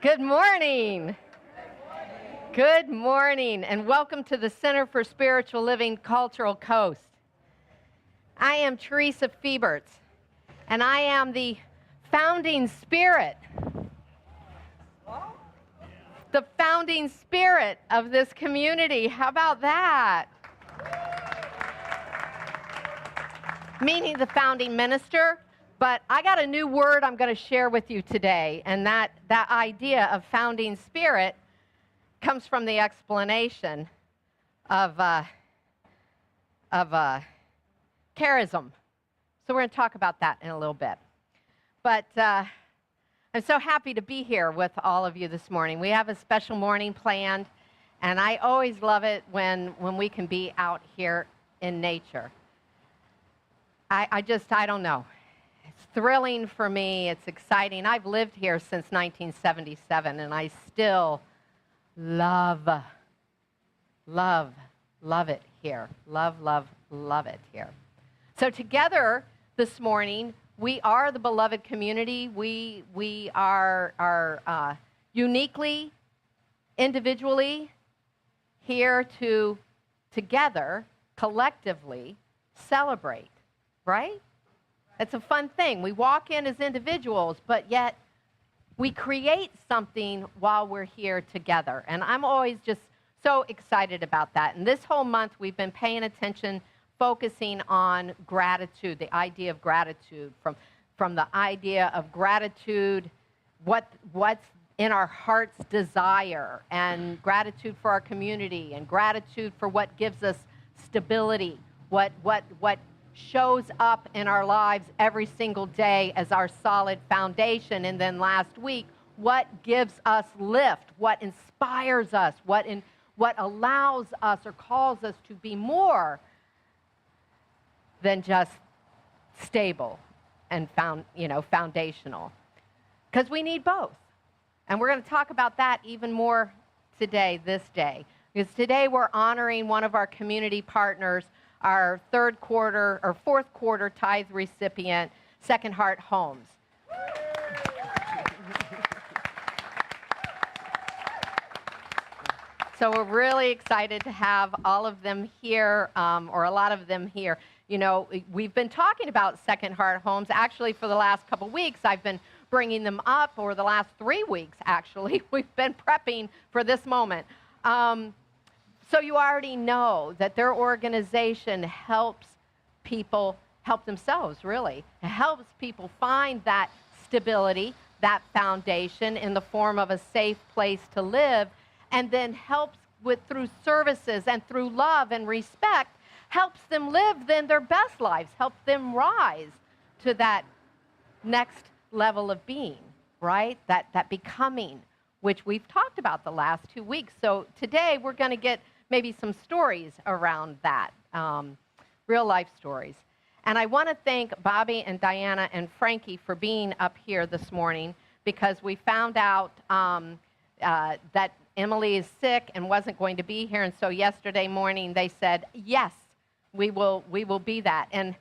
Good morning. Good morning, and welcome to the Center for Spiritual Living Cultural Coast. I am Theresa, and I am the founding spirit. The founding spirit of this community. How about that? Meaning the founding minister. But I got a new word I'm going to share with you today, and that idea of founding spirit comes from the explanation of charism. So we're going to talk about that in a little bit. But I'm so happy to be here with all of you this morning. We have a special morning planned, and I always love it when we can be out here in nature. I don't know. It's thrilling for me. It's exciting. I've lived here since 1977, and I still love it here. Love it here. So together this morning, we are the beloved community. We are uniquely, individually here to together, collectively celebrate, right? It's a fun thing. We walk in as individuals, but yet we create something while we're here together. And I'm always just so excited about that. And this whole month, we've been paying attention, focusing on gratitude, the idea of gratitude, from the idea of gratitude, what's in our heart's desire, and gratitude for our community, and gratitude for what gives us stability, what shows up in our lives every single day as our solid foundation. And then last week, what gives us lift, what inspires us, what allows us or calls us to be more than just stable and foundational. Because we need both. And we're going to talk about that even more today, this day. Because today we're honoring one of our community partners, our fourth quarter tithe recipient, Second Heart Homes. So we're really excited to have all of them here, or a lot of them here. You know, we've been talking about Second Heart Homes. Actually, for the last couple weeks, I've been bringing them up, or the last 3 weeks, actually. We've been prepping for this moment. So you already know that their organization helps people help themselves, really. It helps people find that stability, that foundation in the form of a safe place to live, and then helps through services and through love and respect, helps them live then their best lives, helps them rise to that next level of being, right? That becoming, which we've talked about the last 2 weeks. So today we're going to get maybe some stories around that, real life stories. And I want to thank Bobby and Diana and Frankie for being up here this morning, because we found out that Emily is sick and wasn't going to be here. And so yesterday morning they said, yes, we will be that. And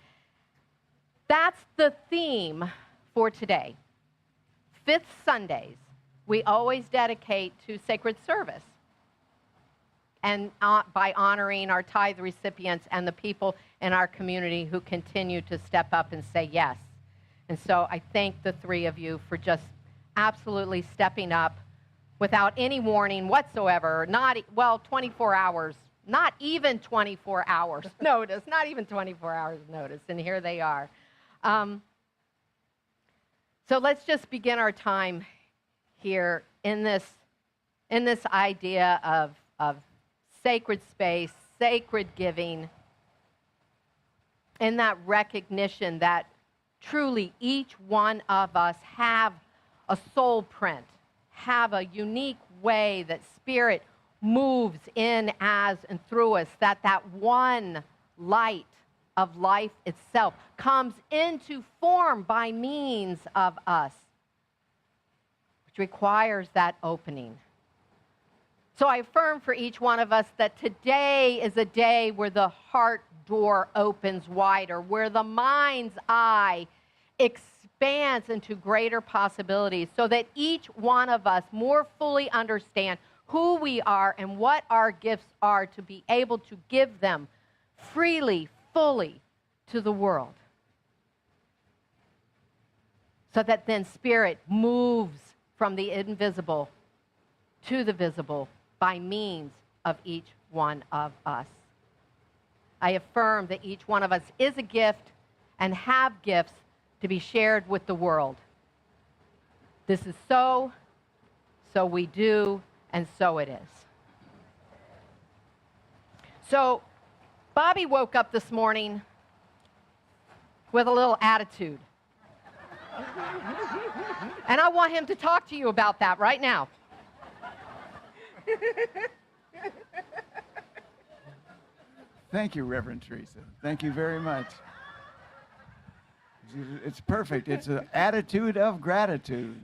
that's the theme for today. Fifth Sundays, we always dedicate to sacred service, and by honoring our tithe recipients and the people in our community who continue to step up and say yes. And so I thank the three of you for just absolutely stepping up without any warning whatsoever, 24 hours, not even 24 hours notice, and here they are. So let's just begin our time here in this idea of sacred space, sacred giving, in that recognition that truly each one of us have a soul print, have a unique way that Spirit moves in, as, and through us, that one light of life itself comes into form by means of us, which requires that opening. So I affirm for each one of us that today is a day where the heart door opens wider, where the mind's eye expands into greater possibilities so that each one of us more fully understand who we are and what our gifts are to be able to give them freely, fully to the world. So that then Spirit moves from the invisible to the visible by means of each one of us. I affirm that each one of us is a gift and have gifts to be shared with the world. This is so we do, and so it is. So Bobby woke up this morning with a little attitude. And I want him to talk to you about that right now. Thank you, Reverend Theresa. Thank you very much. It's perfect. It's an attitude of gratitude.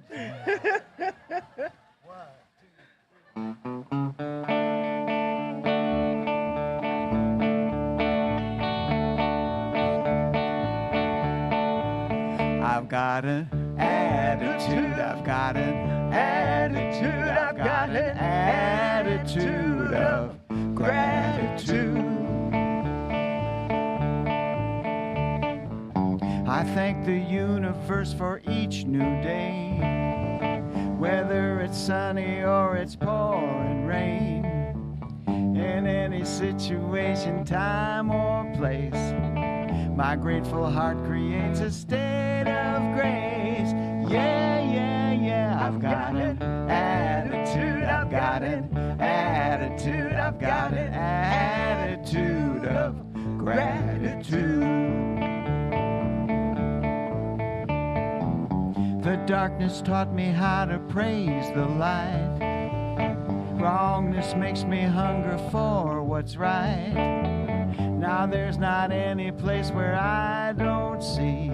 I've got an attitude, I've got an attitude, I've got an attitude of gratitude. I thank the universe for each new day, whether it's sunny or it's pouring rain. In any situation, time or place, my grateful heart creates a state of grace. Yeah, yeah, yeah. I've got an attitude, I've got an attitude, I've got an attitude of gratitude. The darkness taught me how to praise the light. Wrongness makes me hunger for what's right. Now there's not any place where I don't see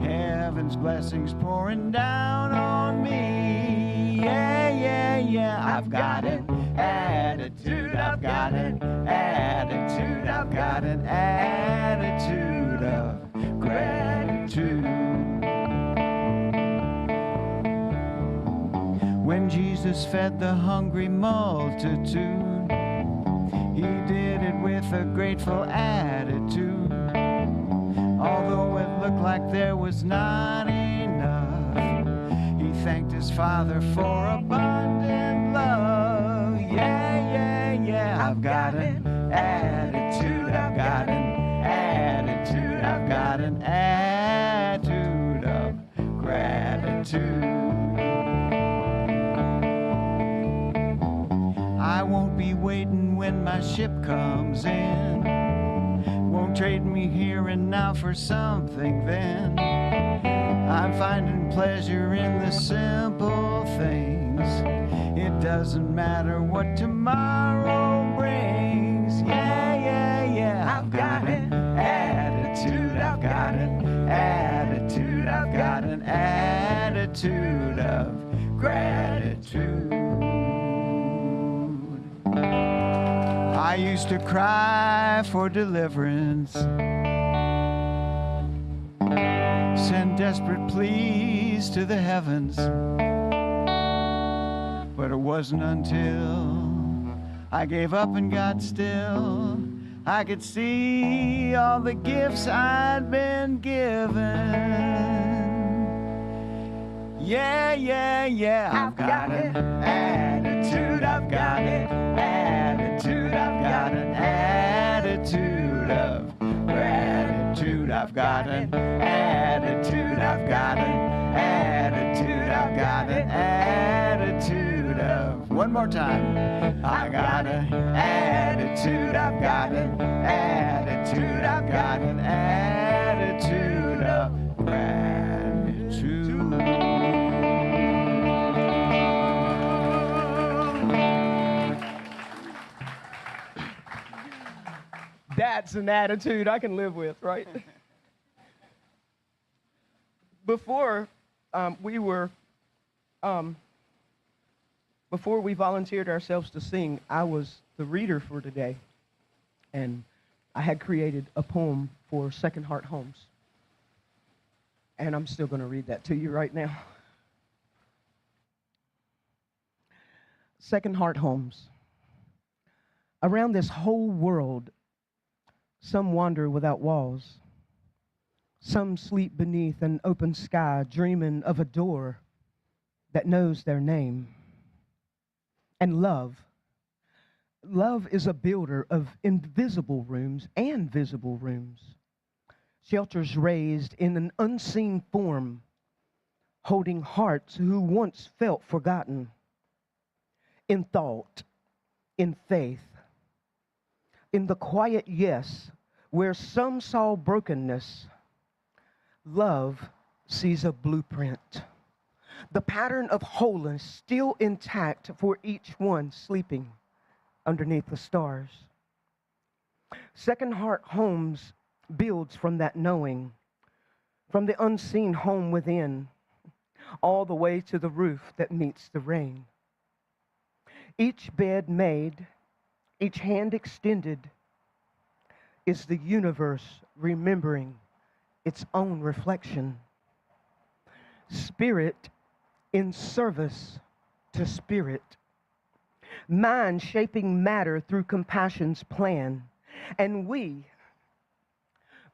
heaven's blessings pouring down on me. Yeah, yeah, yeah. I've got an attitude, I've got an attitude, I've got an attitude of gratitude. When Jesus fed the hungry multitude, he did it with a grateful attitude. Although it looked like there was not enough, he thanked his Father for abundant love. Yeah, yeah, yeah. I've got an attitude, I've got an attitude, I've got an attitude of gratitude. I won't be waiting when my ship comes in. Won't trade me here and now for something then. I'm finding pleasure in the simple things. It doesn't matter what tomorrow brings. Yeah, yeah, yeah. I've got an attitude, I've got an attitude, I've got an attitude of gratitude. I used to cry for deliverance, send desperate pleas to the heavens, but it wasn't until I gave up and got still I could see all the gifts I'd been given. Yeah, yeah, yeah. I've got an attitude, I've got an attitude, I've got an attitude of gratitude. I've got an attitude, I've got an attitude, I've got an attitude of, one more time. I got an attitude, I've got an attitude, I've got an attitude of gratitude. That's an attitude I can live with, right? Before we volunteered ourselves to sing, I was the reader for today, and I had created a poem for Second Heart Homes. And I'm still going to read that to you right now. Second Heart Homes. Around this whole world, some wander without walls. Some sleep beneath an open sky, dreaming of a door that knows their name. And love is a builder of invisible rooms and visible rooms. Shelters raised in an unseen form, holding hearts who once felt forgotten. In thought, in faith, in the quiet yes, where some saw brokenness, love sees a blueprint. The pattern of wholeness still intact for each one sleeping underneath the stars. Second Heart Homes builds from that knowing, from the unseen home within, all the way to the roof that meets the rain. Each bed made, each hand extended, is the universe remembering its own reflection. Spirit in service to spirit. Mind shaping matter through compassion's plan. And we,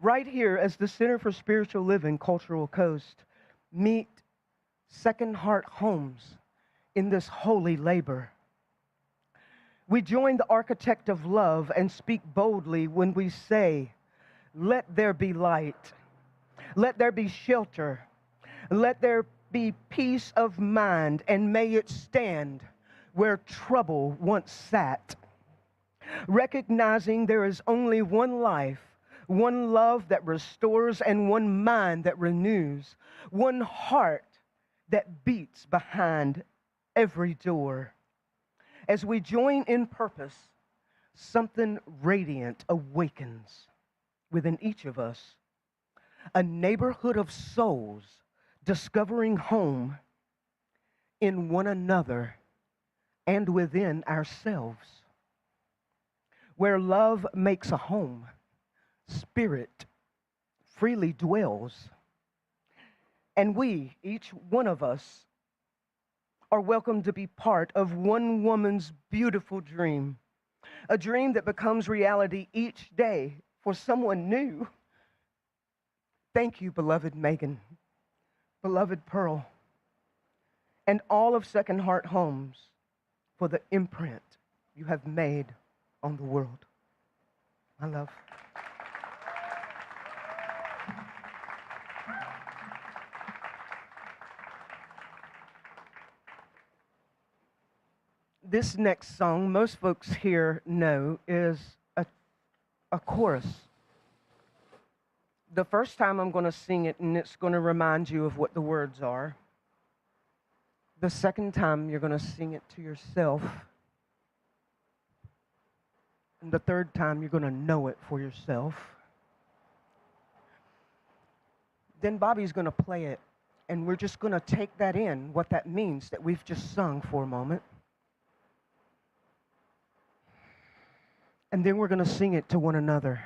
right here as the Center for Spiritual Living Cultural Coast, meet Second Heart Homes in this holy labor. We join the architect of love and speak boldly when we say, let there be light, let there be shelter, let there be peace of mind, and may it stand where trouble once sat. Recognizing there is only one life, one love that restores, and one mind that renews, one heart that beats behind every door. As we join in purpose, something radiant awakens within each of us. A neighborhood of souls discovering home in one another and within ourselves. Where love makes a home, spirit freely dwells. And we, each one of us, are welcome to be part of one woman's beautiful dream, a dream that becomes reality each day for someone new. Thank you, beloved Megan, beloved Pearl, and all of Second Heart Homes for the imprint you have made on the world. My love. This next song, most folks here know, is a chorus. The first time I'm going to sing it, and it's going to remind you of what the words are. The second time, you're going to sing it to yourself. And the third time, you're going to know it for yourself. Then Bobby's going to play it, and we're just going to take that in, what that means that we've just sung for a moment. And then we're going to sing it to one another.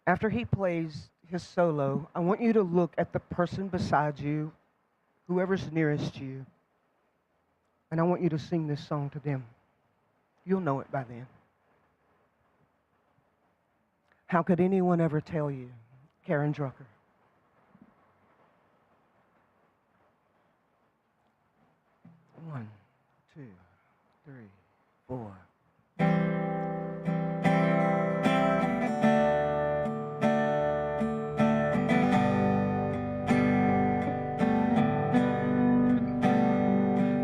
After he plays his solo, I want you to look at the person beside you, whoever's nearest you, and I want you to sing this song to them. You'll know it by then. How could anyone ever tell you? Karen Drucker. One, two, three, four.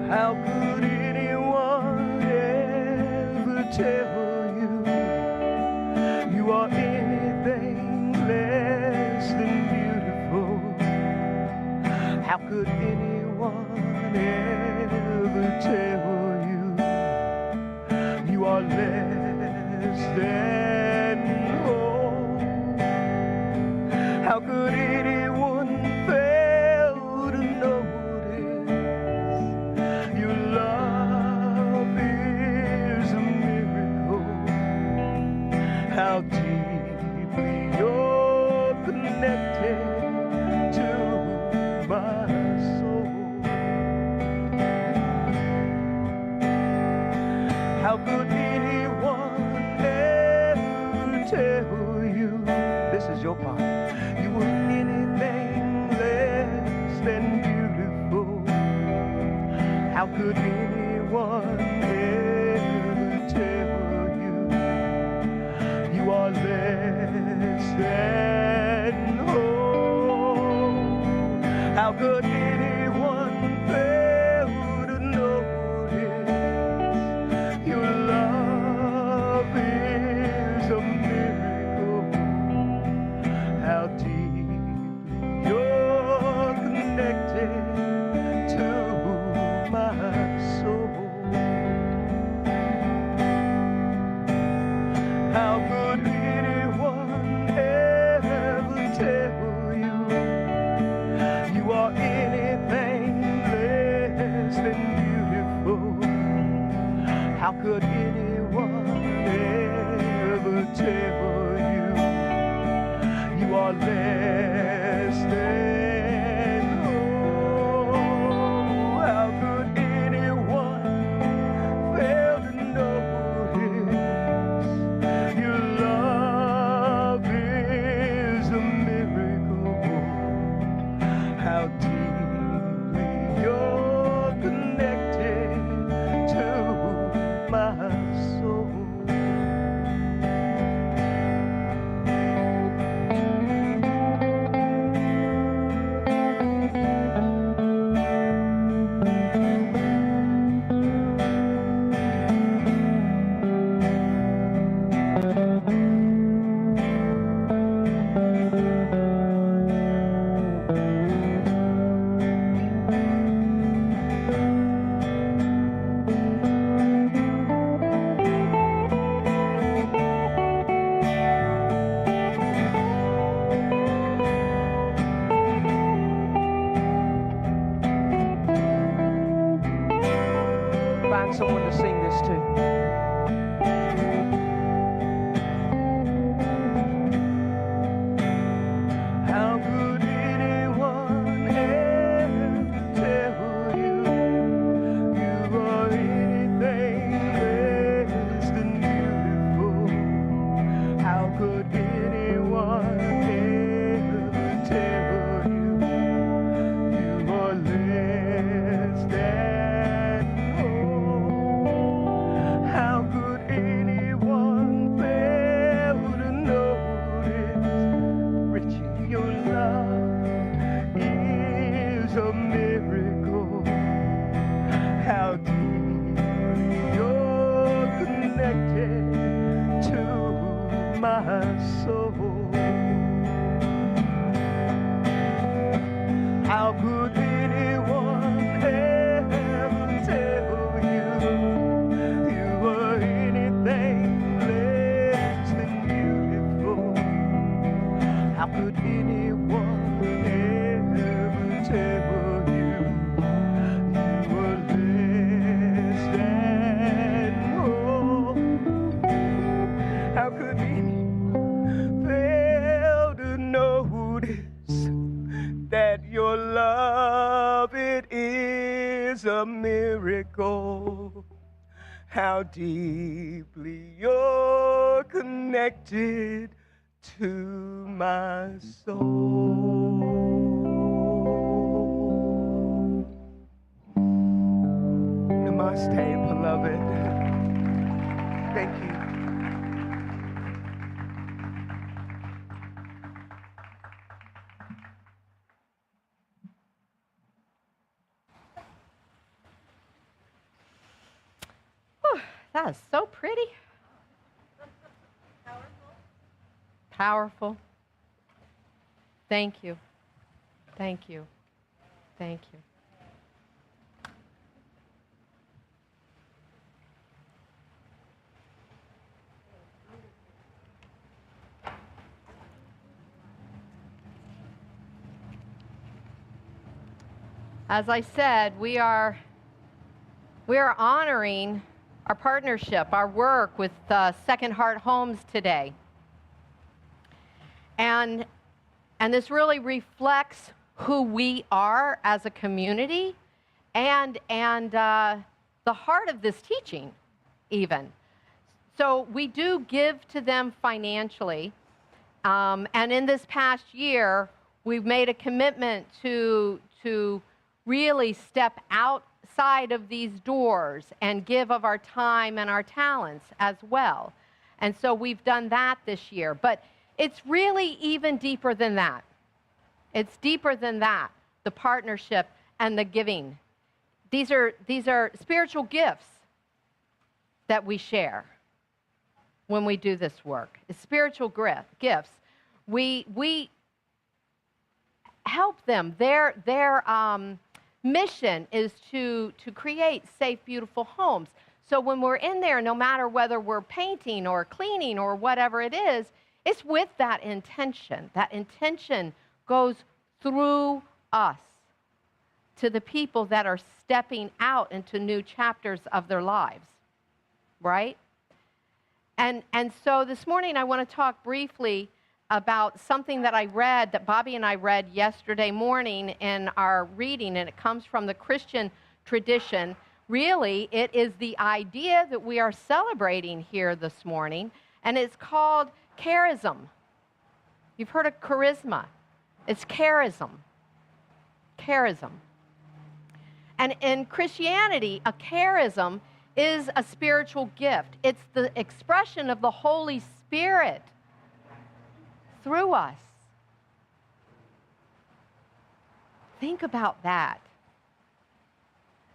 How could anyone ever tell you you are anything less than beautiful? How could anyone ever tell you you are less than whole? How could anyone fail to notice your love is a miracle? How deeply you're connected How could anyone ever tell you you are less than whole? How could anyone fail to notice your love is a miracle? How deeply you're connected to my soul. How could anyone ever tell you you are anything less than beautiful? How could anyone ever tell you you are less than whole? How could anyone fail to notice your love is a miracle? How deeply you're connected to my soul. Find someone to sing this to. How could anyone ever tell you you are anything less than beautiful? How could anyone ever tell you you are less than whole? How could anyone fail to notice, Richie, your love is a miracle? How deeply you're connected to my soul. How could anyone ever tell you you were anything less than beautiful? How could anyone ever tell you you were less than whole? How could anyone fail to notice that your love, it is a miracle? How deeply you're connected to my soul. Namaste, beloved. Thank you. Whew, that is so pretty. Powerful. Thank you. Thank you. Thank you. As I said, we are honoring our partnership, our work with Second Heart Homes today. And this really reflects who we are as a community and the heart of this teaching even. So we do give to them financially. And in this past year, we've made a commitment to really step outside outside of these doors and give of our time and our talents as well. And so we've done that this year. But it's really even deeper than that. It's deeper than that, the partnership and the giving. These are spiritual gifts that we share when we do this work. It's spiritual gifts. We help them. Their mission is to create safe, beautiful homes. So when we're in there, no matter whether we're painting or cleaning or whatever it is, it's with that intention. That intention goes through us to the people that are stepping out into new chapters of their lives, right? And so this morning I want to talk briefly about something that I read, that Bobby and I read yesterday morning in our reading, and it comes from the Christian tradition. Really, it is the idea that we are celebrating here this morning, and it's called charism. You've heard of charisma. It's charism. Charism. And in Christianity, a charism is a spiritual gift. It's the expression of the Holy Spirit through us. Think about that.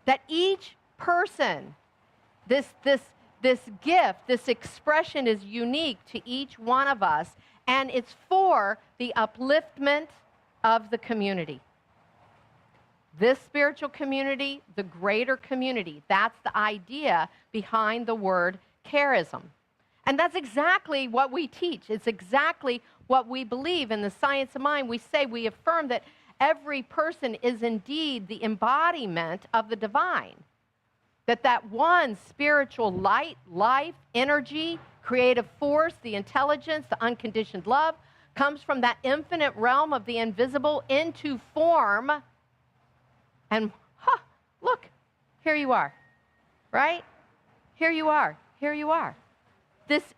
That each person, this gift, this expression is unique to each one of us, and it's for the upliftment of the community. This spiritual community, the greater community, that's the idea behind the word charism. And that's exactly what we teach. It's exactly what we believe. In the science of mind, we affirm that every person is indeed the embodiment of the divine. That one spiritual light, life, energy, creative force, the intelligence, the unconditioned love, comes from that infinite realm of the invisible into form. And, look, here you are, right? Here you are, here you are. This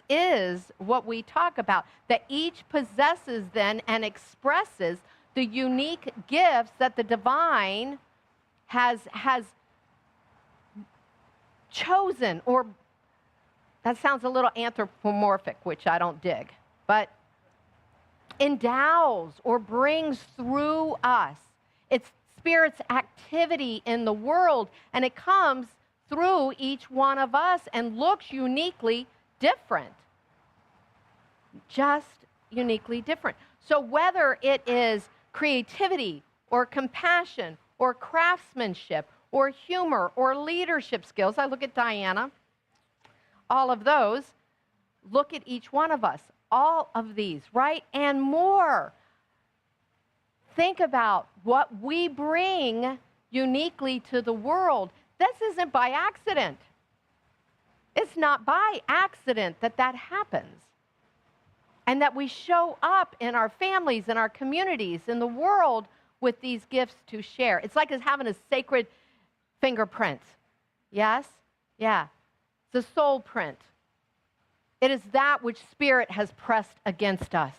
is what we talk about, that each possesses then and expresses the unique gifts that the divine has chosen, or that sounds a little anthropomorphic, which I don't dig, but endows or brings through us. It's Spirit's activity in the world, and it comes through each one of us and looks uniquely different. Just uniquely different. So whether it is creativity or compassion or craftsmanship or humor or leadership skills, I look at Diana, all of those, look at each one of us, all of these, right? And more. Think about what we bring uniquely to the world. This isn't by accident. It's not by accident that happens. And that we show up in our families, in our communities, in the world with these gifts to share. It's like it's having a sacred fingerprint. Yes? Yeah. It's a soul print. It is that which Spirit has pressed against us.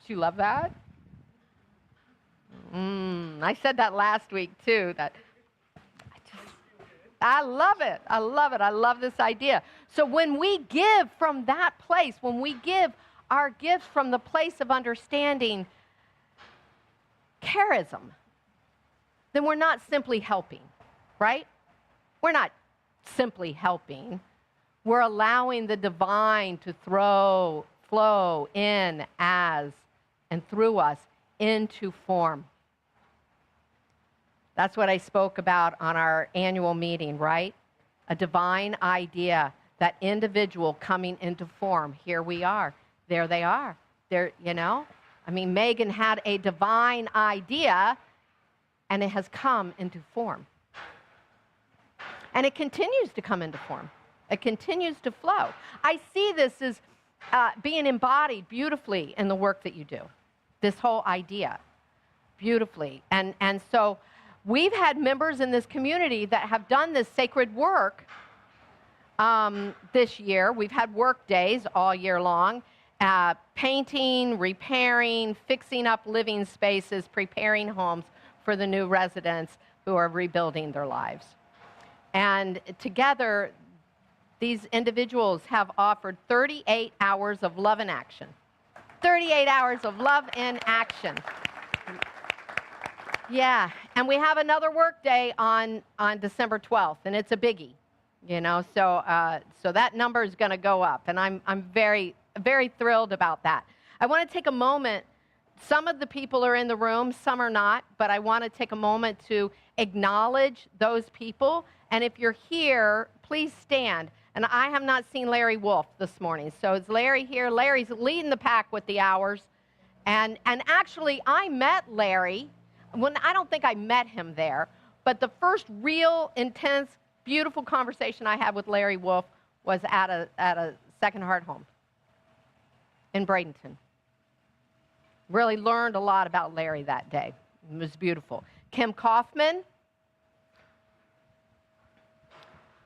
Do you love that? I said that last week too. I love it. I love it. I love this idea. So when we give from that place, when we give our gifts from the place of understanding charism, then we're not simply helping, right? We're not simply helping. We're allowing the divine to flow in as and through us into form. That's what I spoke about on our annual meeting, right? A divine idea, that individual coming into form. Here we are. There they are. There, Megan had a divine idea, and it has come into form. And it continues to come into form. It continues to flow. I see this as being embodied beautifully in the work that you do. This whole idea, beautifully. And so we've had members in this community that have done this sacred work this year. We've had work days all year long, painting, repairing, fixing up living spaces, preparing homes for the new residents who are rebuilding their lives. And together, these individuals have offered 38 hours of love in action. 38 hours of love in action. Yeah, and we have another work day on December 12th, and it's a biggie, you know, so that number is going to go up, and I'm very, very thrilled about that. I want to take a moment. Some of the people are in the room, some are not, but I want to take a moment to acknowledge those people, and if you're here, please stand. And I have not seen Larry Wolf this morning, so is Larry here? Larry's leading the pack with the hours, and actually, I met Larry. I don't think I met him there, but the first real, intense, beautiful conversation I had with Larry Wolf was at a Second Heart home in Bradenton. Really learned a lot about Larry that day. It was beautiful. Kim Kaufman,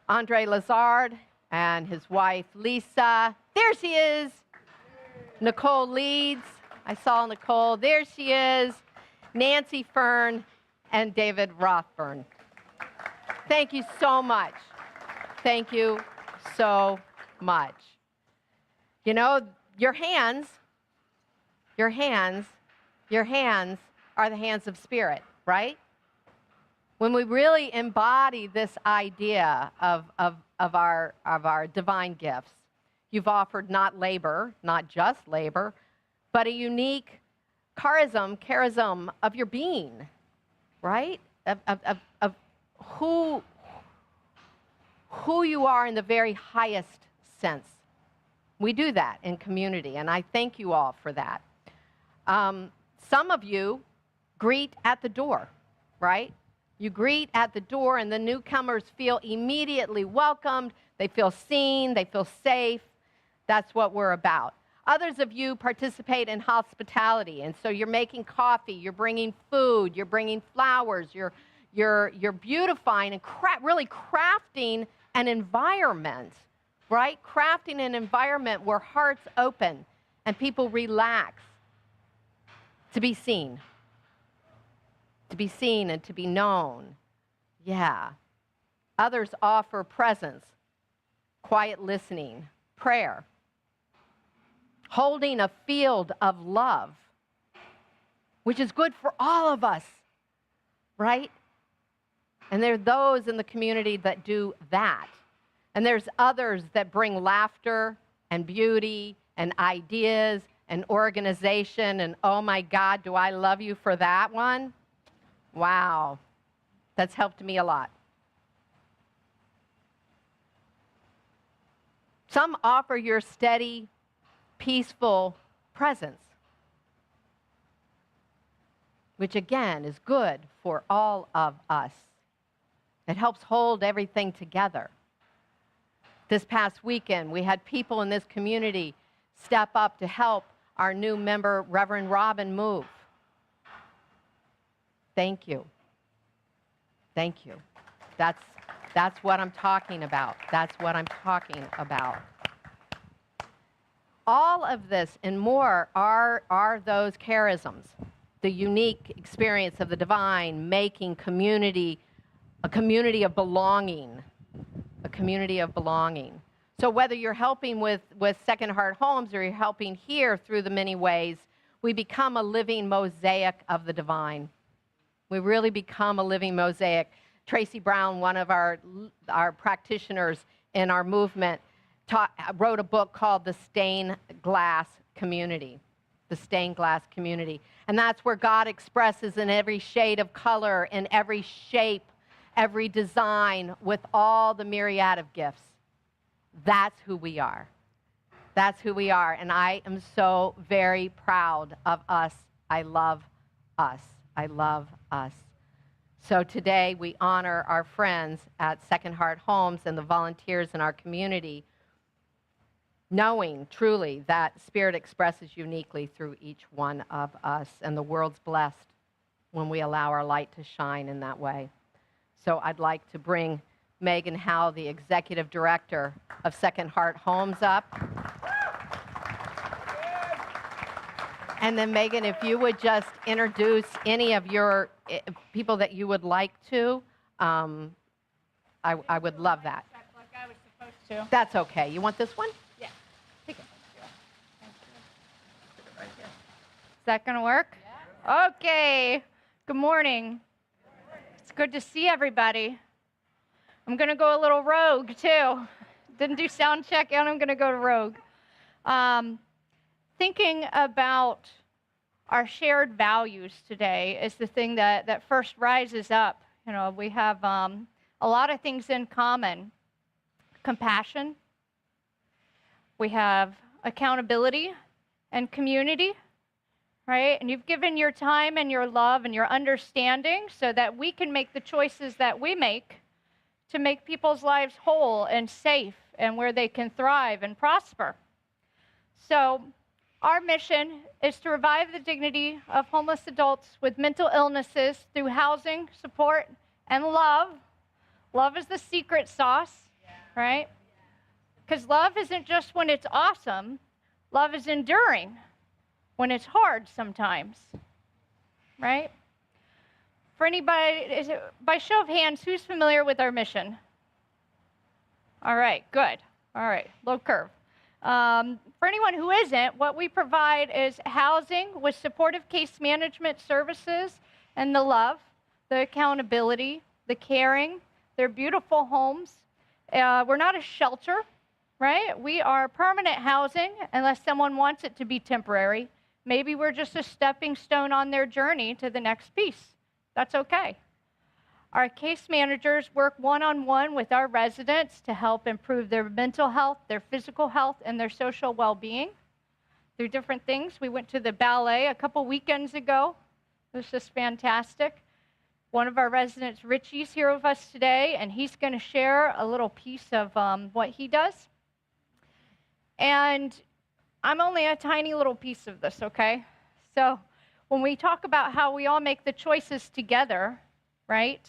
Andre Lazard, and his wife, Lisa. There she is. Nicole Leeds. I saw Nicole. There she is. Nancy Fern and David Rothburn. Thank you so much. Thank you so much. You know, your hands are the hands of spirit, right? When we really embody this idea of our divine gifts, you've offered not labor, not just labor, but a unique charism of your being, right? Of who you are in the very highest sense. We do that in community, and I thank you all for that. Some of you greet at the door, right? You greet at the door, and the newcomers feel immediately welcomed. They feel seen. They feel safe. That's what we're about. Others of you participate in hospitality, and so you're making coffee, you're bringing food, you're bringing flowers, you're beautifying and really crafting an environment, right? Crafting an environment where hearts open and people relax to be seen and to be known. Yeah. Others offer presence, quiet listening, prayer, holding a field of love, which is good for all of us, right? And there are those in the community that do that. And there's others that bring laughter and beauty and ideas and organization, and oh my God, do I love you for that one? Wow, that's helped me a lot. Some offer your steady, peaceful presence, which again is good for all of us. It helps hold everything together. This past weekend, we had people in this community step up to help our new member, Reverend Robin, move. Thank you. Thank you. That's what I'm talking about. That's what I'm talking about. All of this and more are those charisms, the unique experience of the divine, making community a community of belonging, a community of belonging. So whether you're helping with Second Heart Homes or you're helping here through the many ways, we become a living mosaic of the divine. We really become a living mosaic. Tracy Brown, one of our practitioners in our movement, wrote a book called The Stained Glass Community. The Stained Glass Community. And that's where God expresses in every shade of color, in every shape, every design, with all the myriad of gifts. That's who we are. That's who we are. And I am so very proud of us. I love us. I love us. So today we honor our friends at Second Heart Homes and the volunteers in our community, knowing truly that Spirit expresses uniquely through each one of us, and the world's blessed when we allow our light to shine in that way. So I'd like to bring Megan Howe, the Executive Director of Second Heart Homes, up. And then Megan, if you would just introduce any of your people that you would like to, I would love that. Like I was supposed to. That's okay. You want this one? Yeah. Take it. Thank you. Put it right here. Is that going to work? Yeah. Okay. Good morning. It's good to see everybody. I'm going to go a little rogue, too. Didn't do sound check, and I'm going to go to rogue. Thinking about our shared values today is the thing that first rises up. You know, we have a lot of things in common. Compassion. We have accountability and community, right? And you've given your time and your love and your understanding so that we can make the choices that we make to make people's lives whole and safe and where they can thrive and prosper. So our mission is to revive the dignity of homeless adults with mental illnesses through housing, support, and love. Love is the secret sauce, right? Because love isn't just when it's awesome. Love is enduring when it's hard sometimes, right? For anybody, by show of hands, who's familiar with our mission? All right, good. All right, low curve. For anyone who isn't, what we provide is housing with supportive case management services and the love, the accountability, the caring. They're beautiful homes. We're not a shelter, right? We are permanent housing unless someone wants it to be temporary. Maybe we're just a stepping stone on their journey to the next piece. That's okay. Our case managers work one-on-one with our residents to help improve their mental health, their physical health, and their social well-being through different things. We went to the ballet a couple weekends ago. It was just fantastic. One of our residents, Richie's here with us today, and he's going to share a little piece of what he does. And I'm only a tiny little piece of this, okay? So when we talk about how we all make the choices together, right?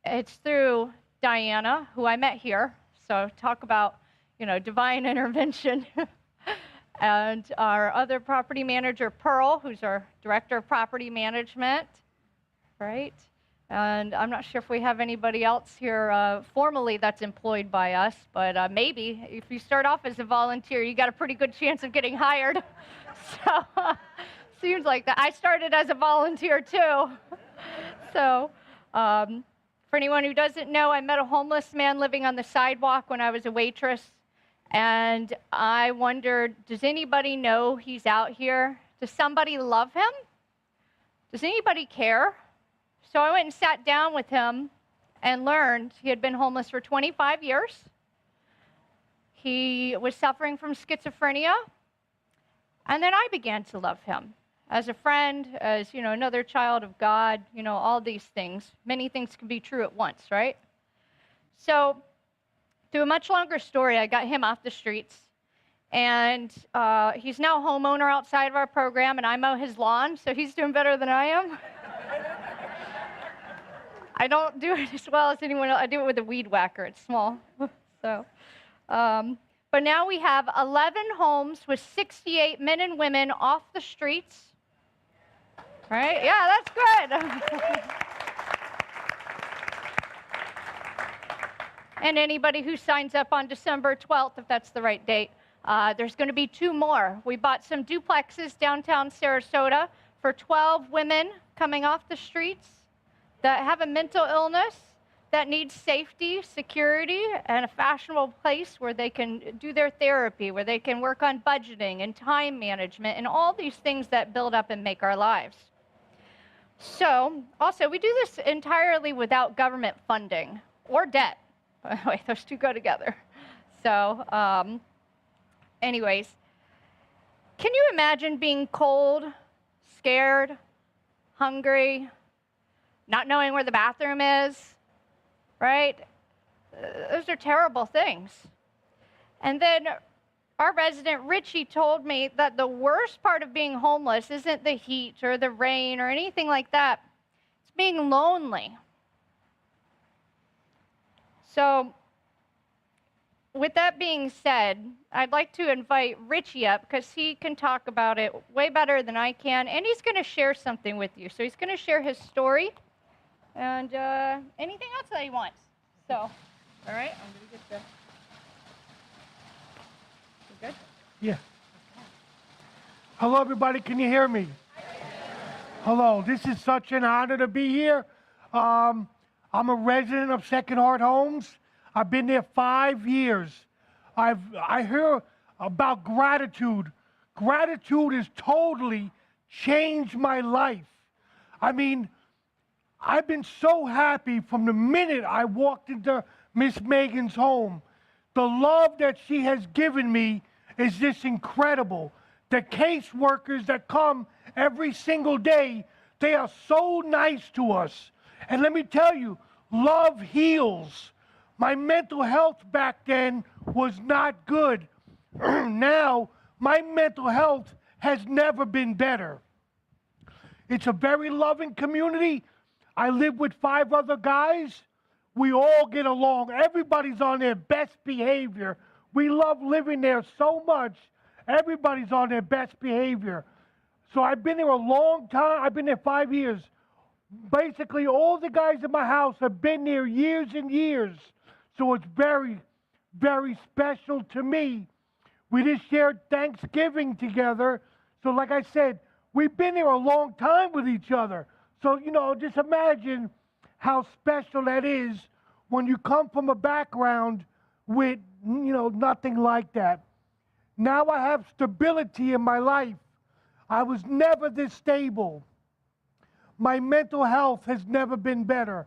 It's through Diana, who I met here. So talk about, you know, divine intervention. And our other property manager, Pearl, who's our director of property management, right? And I'm not sure if we have anybody else here formally that's employed by us, but maybe if you start off as a volunteer, you got a pretty good chance of getting hired. So seems like that. I started as a volunteer too. So for anyone who doesn't know, I met a homeless man living on the sidewalk when I was a waitress. And I wondered, does anybody know he's out here? Does somebody love him? Does anybody care? So I went and sat down with him and learned he had been homeless for 25 years. He was suffering from schizophrenia. And then I began to love him as a friend, as, you know, another child of God, you know, all these things. Many things can be true at once, right? So through a much longer story, I got him off the streets. And he's now a homeowner outside of our program, and I mow his lawn, so he's doing better than I am. I don't do it as well as anyone else. I do it with a weed whacker. It's small. So, but now we have 11 homes with 68 men and women off the streets. Right? Yeah, that's good. And anybody who signs up on December 12th, if that's the right date, there's going to be 2 more. We bought some duplexes downtown Sarasota for 12 women coming off the streets that have a mental illness, that need safety, security, and a fashionable place where they can do their therapy, where they can work on budgeting and time management and all these things that build up and make our lives. So, also, we do this entirely without government funding or debt. By the way, those two go together. So, anyways, can you imagine being cold, scared, hungry, not knowing where the bathroom is, right? Those are terrible things. And then our resident, Richie, told me that the worst part of being homeless isn't the heat or the rain or anything like that. It's being lonely. So with that being said, I'd like to invite Richie up because he can talk about it way better than I can, and he's going to share something with you. So he's going to share his story and anything else that he wants. So, all right, I'm going to get the... You good? Yeah. Hello, everybody. Can you hear me? Hello. This is such an honor to be here. I'm a resident of Second Heart Homes. I've been there 5 years. I hear about gratitude. Gratitude has totally changed my life. I mean, I've been so happy from the minute I walked into Miss Megan's home. The love that she has given me is just incredible. The caseworkers that come every single day, they are so nice to us. And let me tell you, love heals. My mental health back then was not good. Now, my mental health has never been better. It's a very loving community. I live with 5 other guys. We all get along. Everybody's on their best behavior. We love living there so much. Everybody's on their best behavior. So I've been there a long time. I've been there 5 years. Basically, all the guys in my house have been there years and years. So it's very, very special to me. We just shared Thanksgiving together. So like I said, we've been there a long time with each other. So, you know, just imagine how special that is when you come from a background with, you know, nothing like that. Now I have stability in my life. I was never this stable. My mental health has never been better.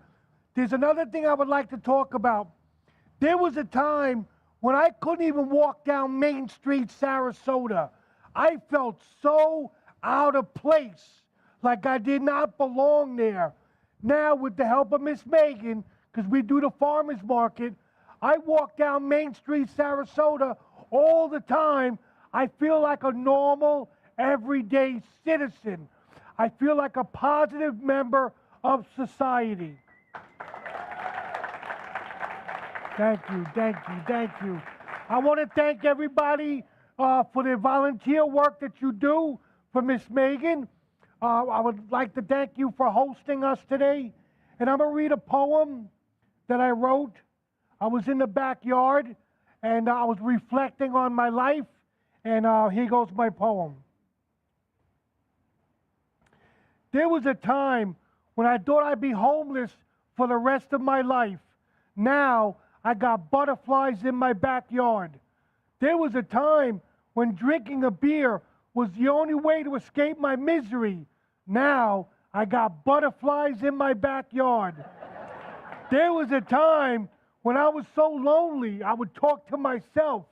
There's another thing I would like to talk about. There was a time when I couldn't even walk down Main Street, Sarasota. I felt so out of place, like I did not belong there. Now, with the help of Miss Megan, because we do the farmers market, I walk down Main Street, Sarasota all the time. I feel like a normal, everyday citizen. I feel like a positive member of society. Thank you, thank you, thank you. I want to thank everybody for the volunteer work that you do for Miss Megan. I would like to thank you for hosting us today. And I'm going to read a poem that I wrote. I was in the backyard, and I was reflecting on my life. And here goes my poem. There was a time when I thought I'd be homeless for the rest of my life. Now, I got butterflies in my backyard. There was a time when drinking a beer was the only way to escape my misery. Now, I got butterflies in my backyard. There was a time when I was so lonely, I would talk to myself.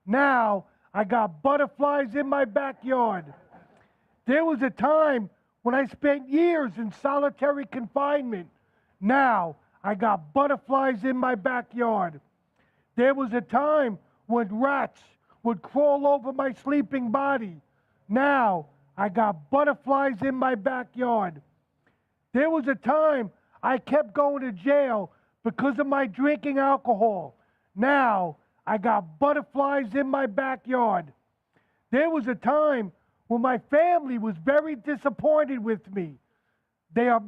Now, I got butterflies in my backyard. There was a time when I spent years in solitary confinement. Now, I got butterflies in my backyard. There was a time when rats would crawl over my sleeping body. Now, I got butterflies in my backyard. There was a time I kept going to jail because of my drinking alcohol. Now, I got butterflies in my backyard. There was a time when my family was very disappointed with me. They are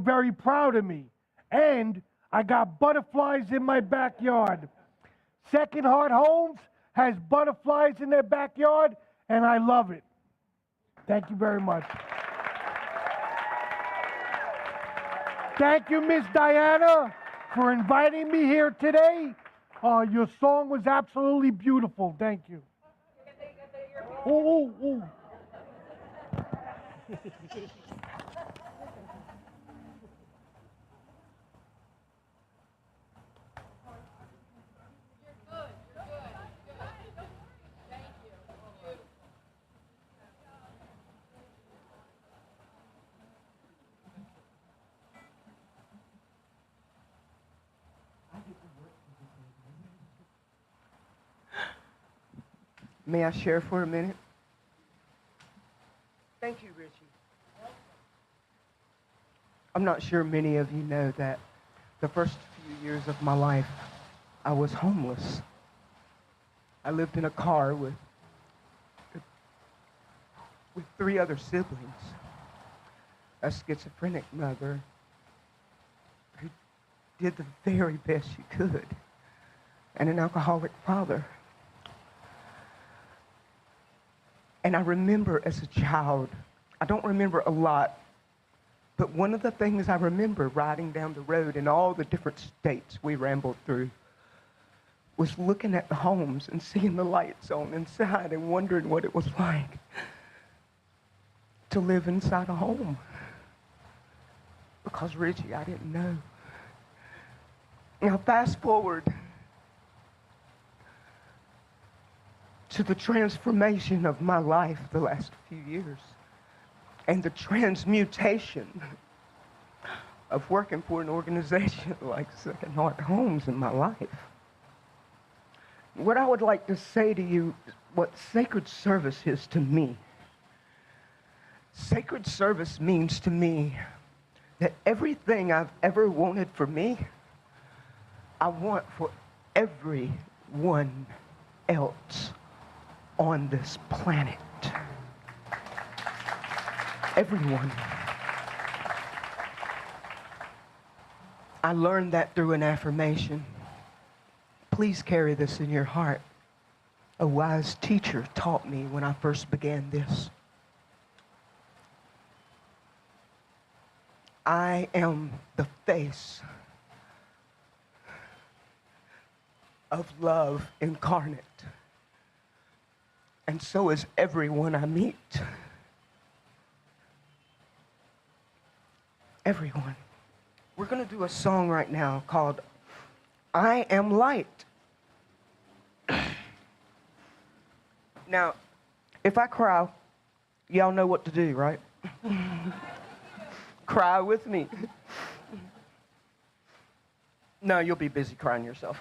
very proud of me. And I got butterflies in my backyard. Second Heart Homes has butterflies in their backyard, and I love it. Thank you very much. Thank you, Miss Diana, for inviting me here today. Your song was absolutely beautiful. Thank you. Ooh, ooh, ooh. May I share for a minute? Thank you, Richie. I'm not sure many of you know that the first few years of my life, I was homeless. I lived in a car with 3 other siblings, a schizophrenic mother who did the very best she could, and an alcoholic father. And I remember as a child, I don't remember a lot, but one of the things I remember riding down the road in all the different states we rambled through was looking at the homes and seeing the lights on inside and wondering what it was like to live inside a home. Because Richie, I didn't know. Now fast forward to the transformation of my life the last few years and the transmutation of working for an organization like Second Heart Homes in my life. What I would like to say to you is what sacred service is to me. Sacred service means to me that everything I've ever wanted for me, I want for everyone else on this planet. Everyone. I learned that through an affirmation. Please carry this in your heart. A wise teacher taught me when I first began this. I am the face of love incarnate. And so is everyone I meet. Everyone. We're going to do a song right now called I Am Light. Now, if I cry, y'all know what to do, right? Cry with me. No, you'll be busy crying yourself.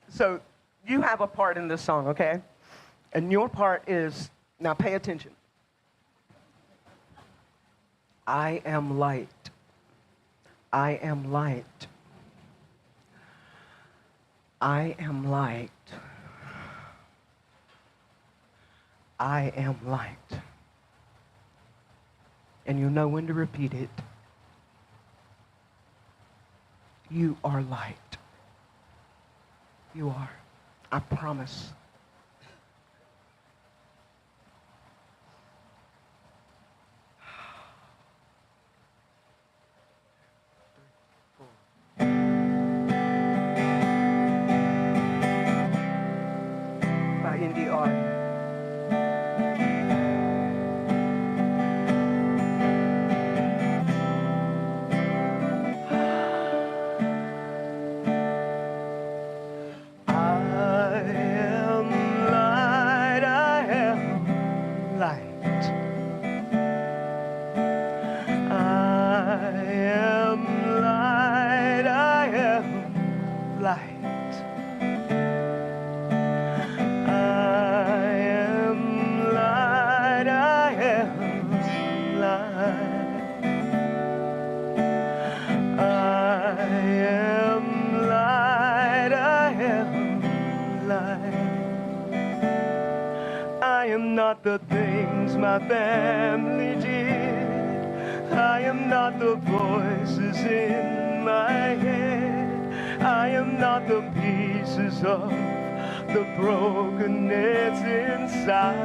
So, you have a part in this song, okay? And your part is, now pay attention. I am light. I am light. I am light. I am light. And you'll know when to repeat it. You are light. You are. I promise. By NDR. Not the things my family did. I am not the voices in my head. I am not the pieces of the brokenness inside.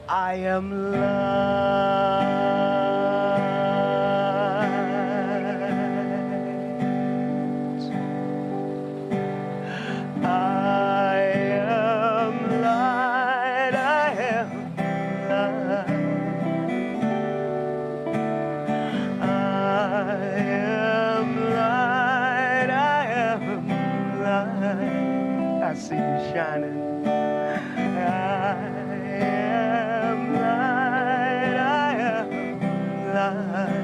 I am love. I see you shining. I am light, I am light.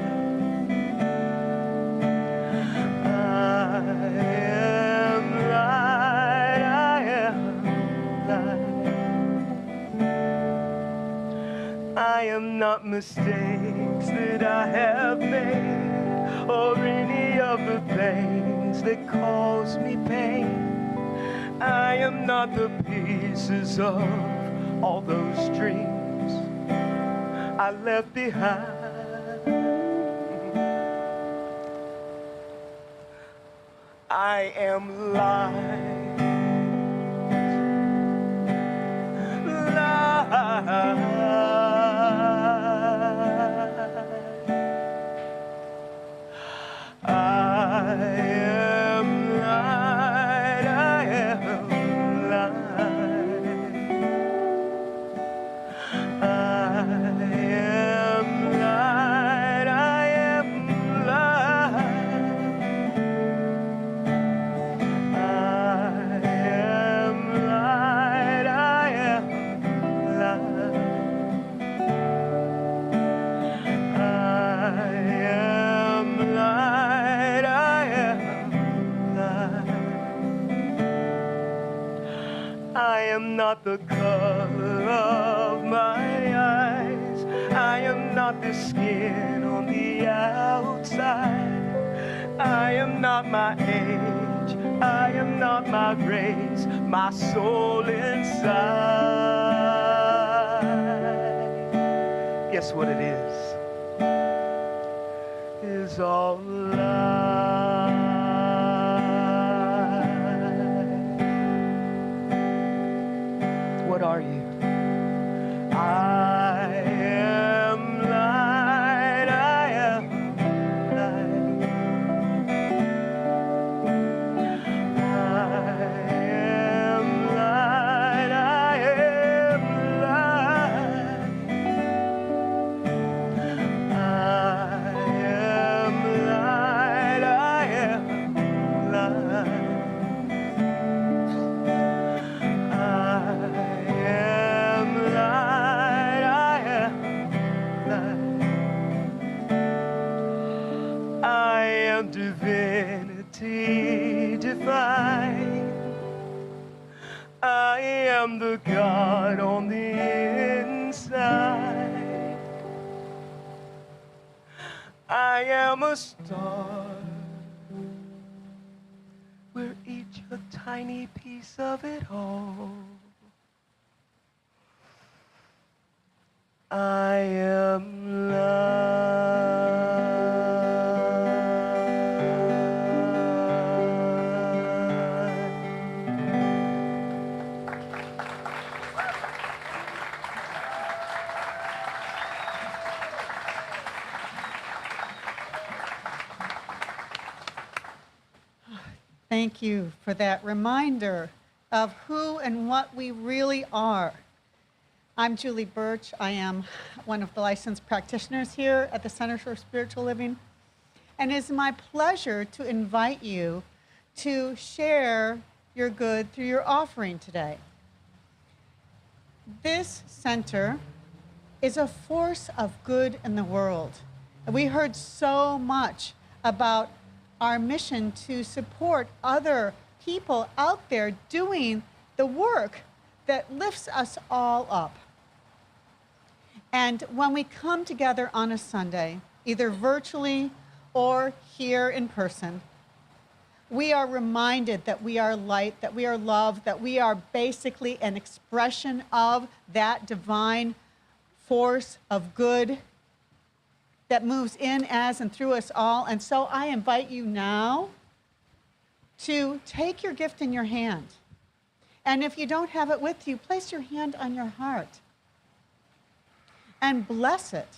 I am light, I am light. I am not mistakes that I have made. or any of the things that cause me pain. I am not the pieces of all those dreams I left behind. I am light. Not the color of my eyes, I am not the skin on the outside, I am not my age, I am not my race, my soul inside. Guess what it is all love. What are you? I am light, I am light. I am light, I am light. I am light, I am light. Divinity divine, I am the God on the inside. I am a star, we're each a tiny piece of it all. I am love. Thank you for that reminder of who and what we really are. I'm Julie Birch. I am one of the licensed practitioners here at the Center for Spiritual Living. And it's my pleasure to invite you to share your good through your offering today. This center is a force of good in the world. And we heard so much about our mission to support other people out there doing the work that lifts us all up. And when we come together on a Sunday, either virtually or here in person, we are reminded that we are light, that we are love, that we are basically an expression of that divine force of good that moves in as and through us all. And so I invite you now to take your gift in your hand. And if you don't have it with you, place your hand on your heart and bless it.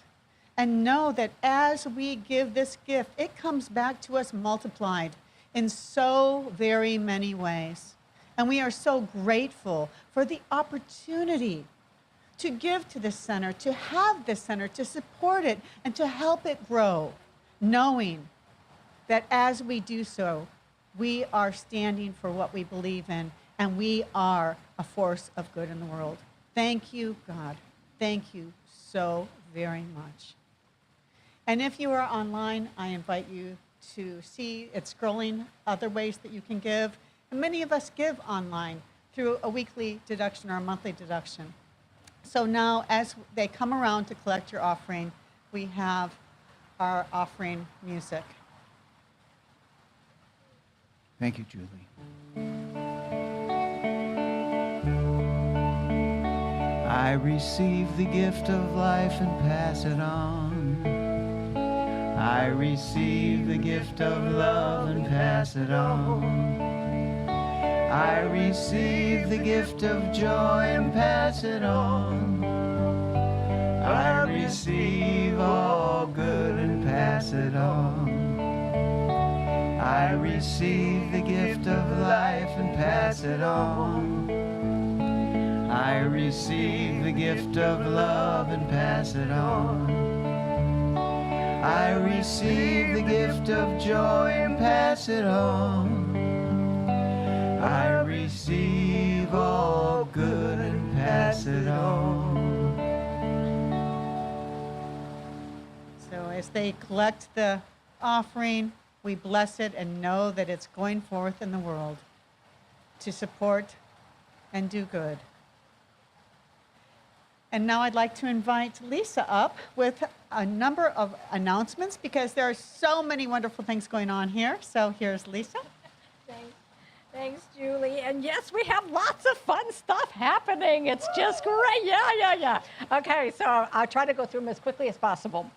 And know that as we give this gift, it comes back to us multiplied in so very many ways. And we are so grateful for the opportunity to give to this center, to have this center, to support it, and to help it grow, knowing that as we do so, we are standing for what we believe in, and we are a force of good in the world. Thank you, God. Thank you so very much. And if you are online, I invite you to see it's scrolling other ways that you can give. And many of us give online through a weekly deduction or a monthly deduction. So now, as they come around to collect your offering, we have our offering music. Thank you, Julie. I receive the gift of life and pass it on. I receive the gift of love and pass it on. I receive the gift of joy and pass it on. I receive all good and pass it on. I receive the gift of life and pass it on. I receive the gift of love and pass it on. I receive the gift of joy and pass it on. I receive all good and pass it on. So as they collect the offering, we bless it and know that it's going forth in the world to support and do good. And now I'd like to invite Lisa up with a number of announcements because there are so many wonderful things going on here. So here's Lisa. Thanks, Julie. And yes, we have lots of fun stuff happening. It's just great. Yeah. Okay, so I'll try to go through them as quickly as possible.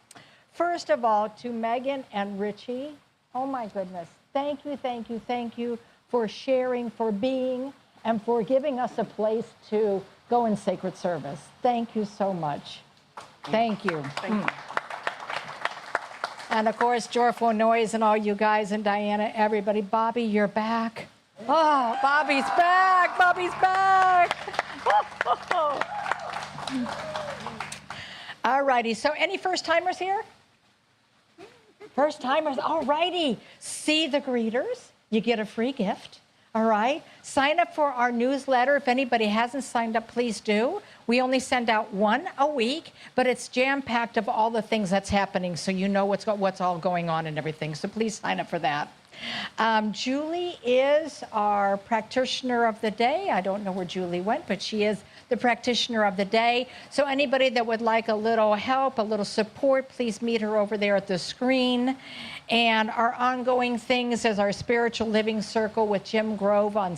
First of all, to Megan and Richie, oh my goodness, thank you for sharing, for being, and for giving us a place to go in sacred service. Thank you so much. Thank you. And of course, Joyful Noise and all you guys and Diana, everybody. Bobby, you're back. Oh, Bobby's back. Bobby's back. All righty. So any first-timers here? First-timers. All righty. See the greeters. You get a free gift. All right. Sign up for our newsletter. If anybody hasn't signed up, please do. We only send out one a week, but it's jam-packed of all the things that's happening, so you know what's all going on and everything. So please sign up for that. Julie is our practitioner of the day. I don't know where Julie went, but she is the practitioner of the day. So anybody that would like a little help, a little support, please meet her over there at the screen. And our ongoing things is our spiritual living circle with Jim Grove on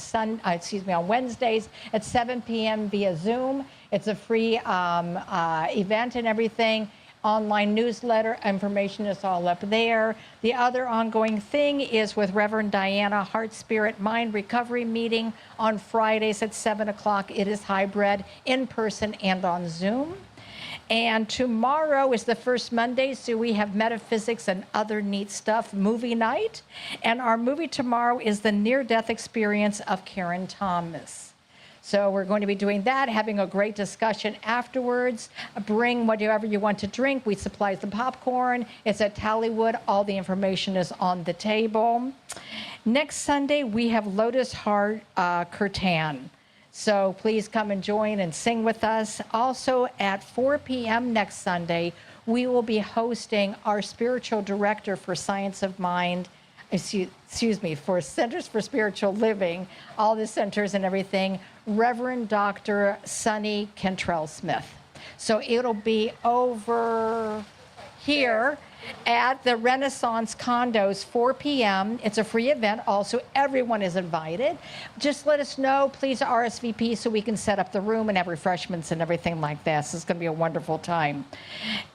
Wednesdays at 7 p.m. via Zoom. It's a free event and everything. Online newsletter information is all up there. The other ongoing thing is with Reverend Diana, Heart, Spirit, Mind Recovery meeting on Fridays at 7 o'clock. It is hybrid, in person and on Zoom. And tomorrow is the first Monday, so we have metaphysics and other neat stuff, movie night. And our movie tomorrow is the near-death experience of Karen Thomas. So we're going to be doing that, having a great discussion afterwards. Bring whatever you want to drink. We supply the popcorn. It's at Tallywood. All the information is on the table. Next Sunday, we have Lotus Heart Kirtan. So please come and join and sing with us. Also at 4 p.m. next Sunday, we will be hosting our spiritual director for Science of Mind, for Centers for Spiritual Living, all the centers and everything, Reverend Dr. Sonny Cantrell Smith. So it'll be over here at the Renaissance Condos, 4 p.m. It's a free event also. Everyone is invited. Just let us know, please RSVP so we can set up the room and have refreshments and everything like that. So it's going to be a wonderful time.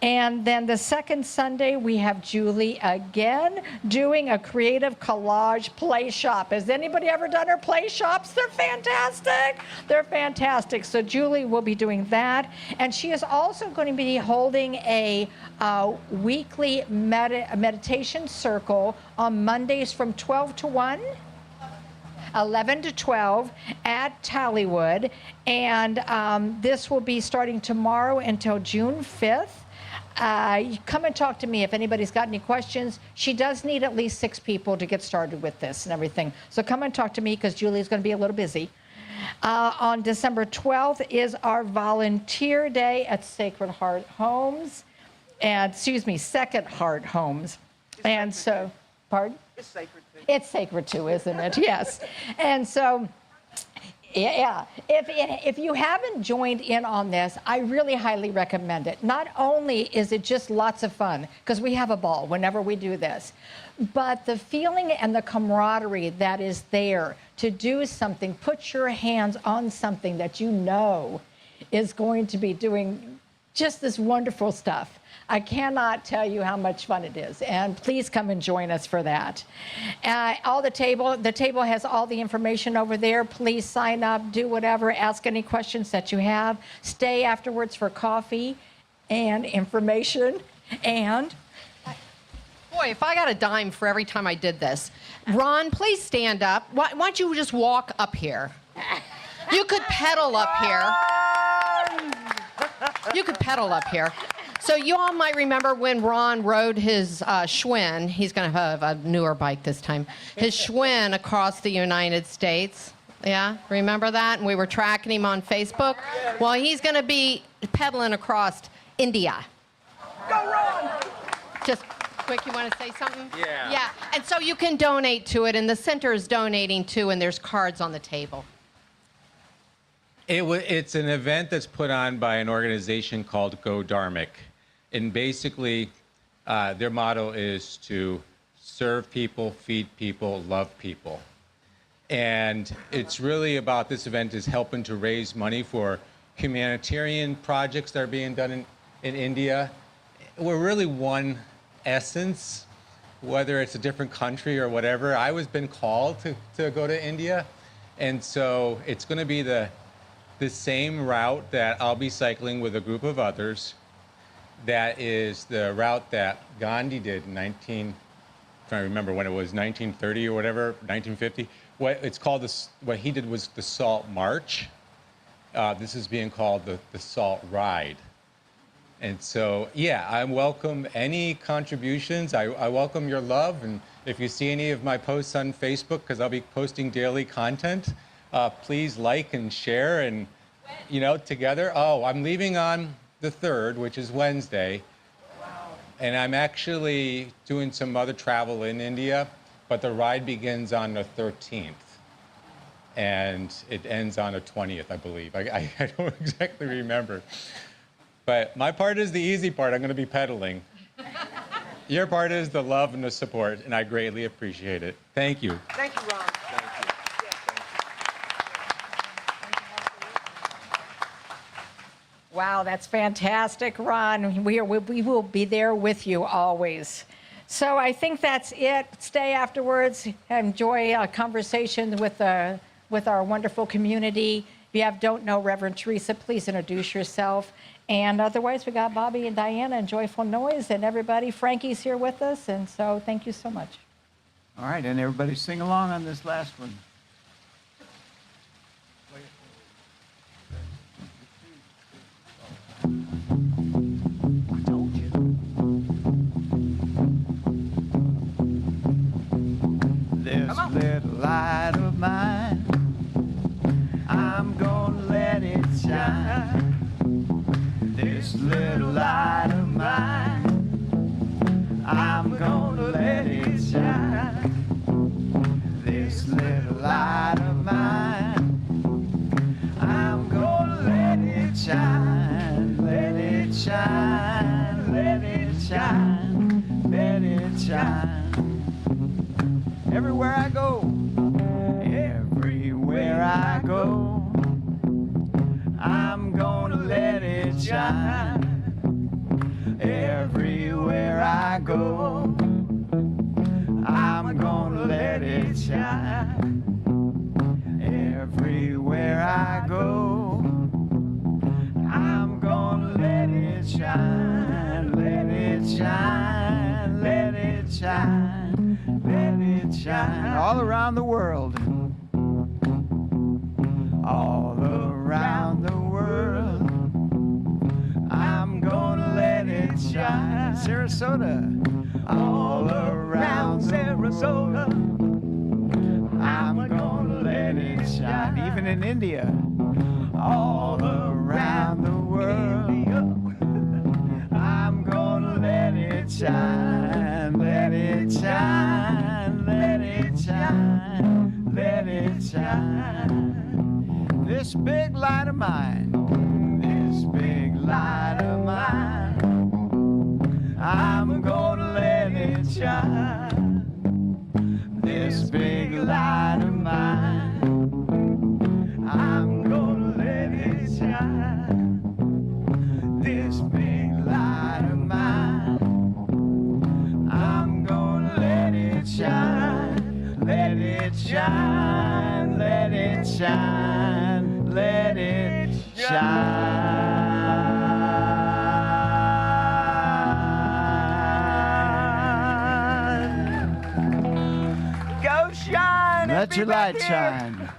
And then the second Sunday, we have Julie again doing a creative collage play shop. Has anybody ever done her play shops? They're fantastic. They're fantastic. So Julie will be doing that. And she is also going to be holding a weekly meditation circle on Mondays from 12 to 1, 11 to 12 at Tallywood. And this will be starting tomorrow until June 5th. Come and talk to me if anybody's got any questions. She does need at least 6 people to get started with this and everything. So come and talk to me because Julie's going to be a little busy. On December 12th is our volunteer day at Sacred Heart Homes. And Second Heart Homes. And so, pardon? It's sacred too. It's sacred too, isn't it? Yes. And so Yeah. If you haven't joined in on this, I really highly recommend it. Not only is it just lots of fun, because we have a ball whenever we do this, but the feeling and the camaraderie that is there to do something, put your hands on something that you know is going to be doing just this wonderful stuff. I cannot tell you how much fun it is, and please come and join us for that. The table has all the information over there. Please sign up, do whatever, ask any questions that you have. Stay afterwards for coffee and information. And boy, if I got a dime for every time I did this. Ron, please stand up. Why don't you just walk up here? You could pedal up here. You could pedal up here. So you all might remember when Ron rode his Schwinn. He's going to have a newer bike this time. His Schwinn across the United States. Yeah, remember that? And we were tracking him on Facebook. Well, he's going to be pedaling across India. Go, Ron! Just quick, you want to say something? Yeah. Yeah, and so you can donate to it, and the center is donating too, and there's cards on the table. It's an event that's put on by an organization called Go Dharmic. And basically, their motto is to serve people, feed people, love people. And it's really about, this event is helping to raise money for humanitarian projects that are being done in India. We're really one essence, whether it's a different country or whatever. I was been called to go to India. And so it's going to be the same route that I'll be cycling with a group of others. That is the route that Gandhi did in trying to remember when it was, 1930 or whatever, 1950. What he did was the Salt March. This is being called the Salt Ride. And so, yeah, I welcome any contributions. I welcome your love. And if you see any of my posts on Facebook, because I'll be posting daily content, please like and share and, together. Oh, I'm leaving on the 3rd, which is Wednesday. And I'm actually doing some other travel in India, but the ride begins on the 13th. And it ends on the 20th, I believe. I don't exactly remember. But my part is the easy part. I'm going to be pedaling. Your part is the love and the support, and I greatly appreciate it. Thank you. Thank you, Ron. wow, that's fantastic, Ron. We will be there with you always. So I think that's it. Stay afterwards. Enjoy a conversation with our wonderful community. If you don't know Reverend Theresa, please introduce yourself. And otherwise, we got Bobby and Diana and Joyful Noise and everybody. Frankie's here with us, and so thank you so much. All right, and everybody sing along on this last one. I told you. This little light of mine, I'm gonna let it shine. This little light of mine, I'm gonna let it shine. This little light of mine, I'm gonna let it shine. Let it shine, let it shine, let it shine. Everywhere I go, everywhere I go, I'm gonna let it shine. Everywhere I go, I'm gonna let it shine. Everywhere I go, I'm gonna let it shine. Let it shine, let it shine, let it shine. All around the world. All around the world, I'm gonna let it shine. Sarasota, all around Sarasota, I'm gonna let it shine. Even in India, all around the world, I'm gonna let it shine. Let it shine, let it shine, let it shine. this big light of mine, this big light of mine, I'm gonna let it shine. This big light of mine, I'm gonna let it shine. This big light of mine, I'm gonna let it shine. Let it shine, let it shine, let it shine. Go shine. Let your light shine.